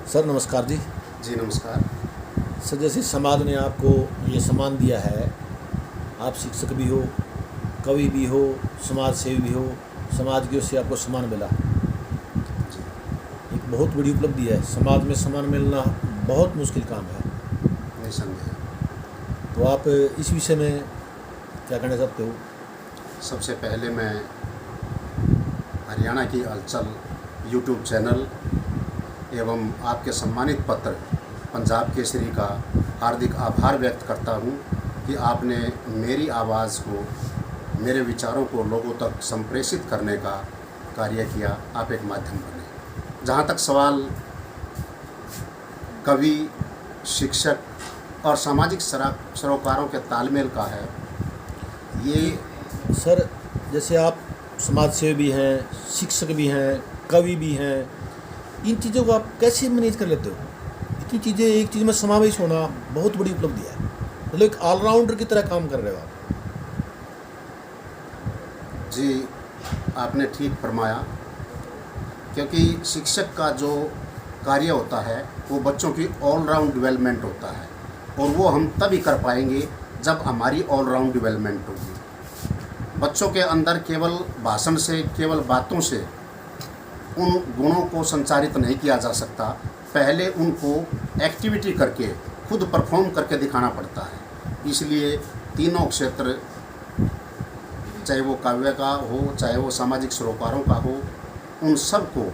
Sir नमस्कार जी। जी नमस्कार। Sir जैसे समाज ने आपको ये सम्मान दिया है, आप शिक्षक भी हो, कवि भी हो, समाज सेवी भी हो, समाज की ओर से आपको सम्मान मिला, जी एक बहुत बड़ी उपलब्धि है। समाज में सम्मान मिलना बहुत मुश्किल काम है। निसंदेह। तो आप इस विषय में क्या कहना चाहते हो? सबसे पहले मैं हरियाणा की हलचल यूट्यूब चैनल एवं आपके सम्मानित पत्र पंजाब केसरी का हार्दिक आभार व्यक्त करता हूँ कि आपने मेरी आवाज़ को, मेरे विचारों को लोगों तक संप्रेषित करने का कार्य किया। आप एक माध्यम बने। जहाँ तक सवाल कवि, शिक्षक और सामाजिक सरोकारों के तालमेल का है, ये सर जैसे आप समाज सेवी भी हैं, शिक्षक भी हैं, कवि भी हैं, इन चीज़ों को आप कैसे मैनेज कर लेते हो? इतनी चीज़ें एक चीज़ में समावेश होना बहुत बड़ी उपलब्धि है। मतलब एक ऑलराउंडर की तरह काम कर रहे हो आप। जी आपने ठीक फरमाया, क्योंकि शिक्षक का जो कार्य होता है वो बच्चों की ऑलराउंड डेवलपमेंट होता है, और वो हम तभी कर पाएंगे जब हमारी ऑलराउंड डेवलपमेंट होगी। बच्चों के अंदर केवल भाषण से, केवल बातों से उन गुणों को संचारित नहीं किया जा सकता। पहले उनको एक्टिविटी करके, खुद परफॉर्म करके दिखाना पड़ता है। इसलिए तीनों क्षेत्र, चाहे वो काव्य का हो, चाहे वो सामाजिक सरोकारों का हो, उन सब को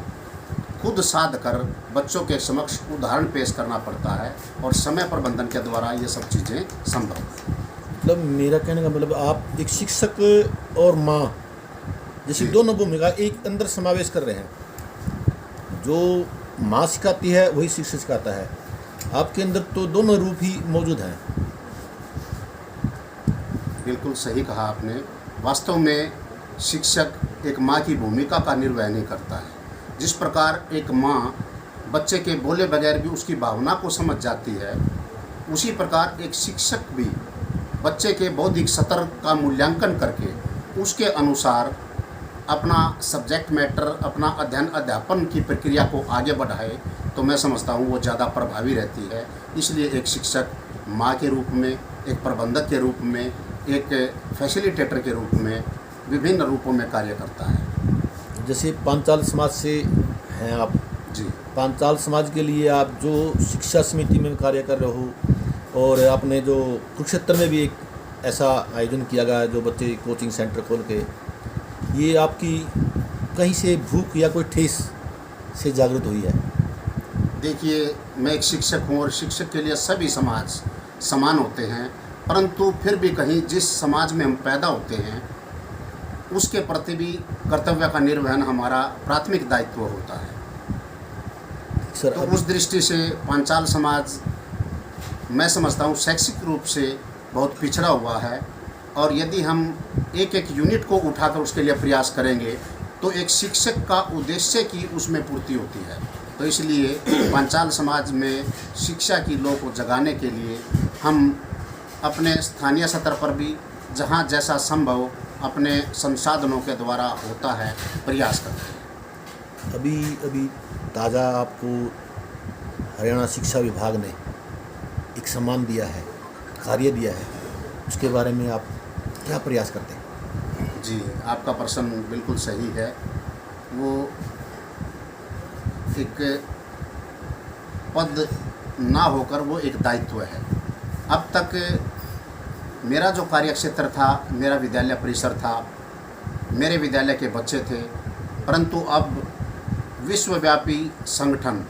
खुद साध कर बच्चों के समक्ष उदाहरण पेश करना पड़ता है, और समय प्रबंधन के द्वारा ये सब चीज़ें संभव है। मतलब मेरा कहने का मतलब आप एक शिक्षक और माँ जैसी जी। दोनों भूमिका एक अंदर समावेश कर रहे हैं। जो माँ सिखाती है वही शिक्षक सिखाता है। आपके अंदर तो दोनों रूप ही मौजूद हैं। बिल्कुल सही कहा आपने। वास्तव में शिक्षक एक माँ की भूमिका का निर्वहन नहीं करता है। जिस प्रकार एक माँ बच्चे के बोले बगैर भी उसकी भावना को समझ जाती है, उसी प्रकार एक शिक्षक भी बच्चे के बौद्धिक स्तर का मूल्यांकन करके उसके अनुसार अपना सब्जेक्ट मैटर, अपना अध्ययन अध्यापन की प्रक्रिया को आगे बढ़ाए, तो मैं समझता हूँ वो ज़्यादा प्रभावी रहती है। इसलिए एक शिक्षक माँ के रूप में, एक प्रबंधक के रूप में, एक फैसिलिटेटर के रूप में विभिन्न रूपों में कार्य करता है। जैसे पांचाल समाज से हैं आप। जी पांचाल समाज के लिए आप जो शिक्षा समिति में कार्य कर रहे हो, और आपने जो कुरुक्षेत्र में भी एक ऐसा आयोजन किया गया जो बच्चे कोचिंग सेंटर खोल के, ये आपकी कहीं से भूख या कोई ठेस से जागृत हुई है? देखिए, मैं एक शिक्षक हूँ और शिक्षक के लिए सभी समाज समान होते हैं, परंतु फिर भी कहीं जिस समाज में हम पैदा होते हैं उसके प्रति भी कर्तव्य का निर्वहन हमारा प्राथमिक दायित्व होता है। सर तो उस दृष्टि से पांचाल समाज, मैं समझता हूँ, शैक्षिक रूप से बहुत पिछड़ा हुआ है, और यदि हम एक एक यूनिट को उठाकर उसके लिए प्रयास करेंगे तो एक शिक्षक का उद्देश्य की उसमें पूर्ति होती है। तो इसलिए पांचाल समाज में शिक्षा की लौ को जगाने के लिए हम अपने स्थानीय स्तर पर भी जहाँ जैसा संभव अपने संसाधनों के द्वारा होता है प्रयास करते हैं। अभी ताज़ा आपको हरियाणा शिक्षा विभाग ने एक सम्मान दिया है, कार्य दिया है, उसके बारे में आप क्या प्रयास करते हैं? जी आपका प्रश्न बिल्कुल सही है। वो एक पद ना होकर वो एक दायित्व है। अब तक मेरा जो कार्यक्षेत्र था, मेरा विद्यालय परिसर था, मेरे विद्यालय के बच्चे थे, परंतु अब विश्वव्यापी संगठन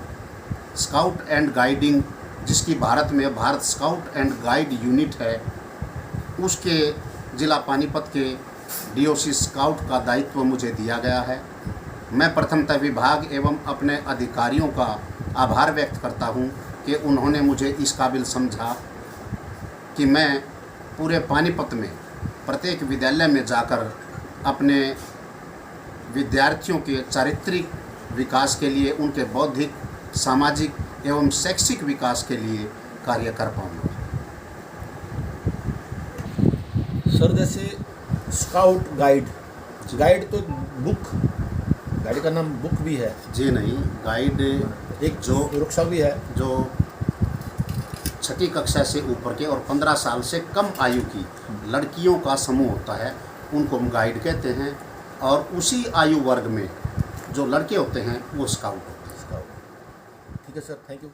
स्काउट एंड गाइडिंग, जिसकी भारत में Bharat scout and guide unit है, उसके जिला पानीपत के डीओसी स्काउट का दायित्व मुझे दिया गया है। मैं प्रथमतः विभाग एवं अपने अधिकारियों का आभार व्यक्त करता हूं कि उन्होंने मुझे इस काबिल समझा कि मैं पूरे पानीपत में प्रत्येक विद्यालय में जाकर अपने विद्यार्थियों के चारित्रिक विकास के लिए, उनके बौद्धिक, सामाजिक एवं शैक्षिक विकास के लिए कार्य कर पाऊँगा। सर जैसे स्काउट गाइड, गाइड तो बुक, गाइड का नाम बुक भी है। जी नहीं, गाइड एक जो रुखसा भी है। जो 6ठी कक्षा से ऊपर के और 15 साल से कम आयु की लड़कियों का समूह होता है, उनको हम गाइड कहते हैं। और उसी आयु वर्ग में जो लड़के होते हैं वो स्काउट होते हैं। ठीक है सर, थैंक यू।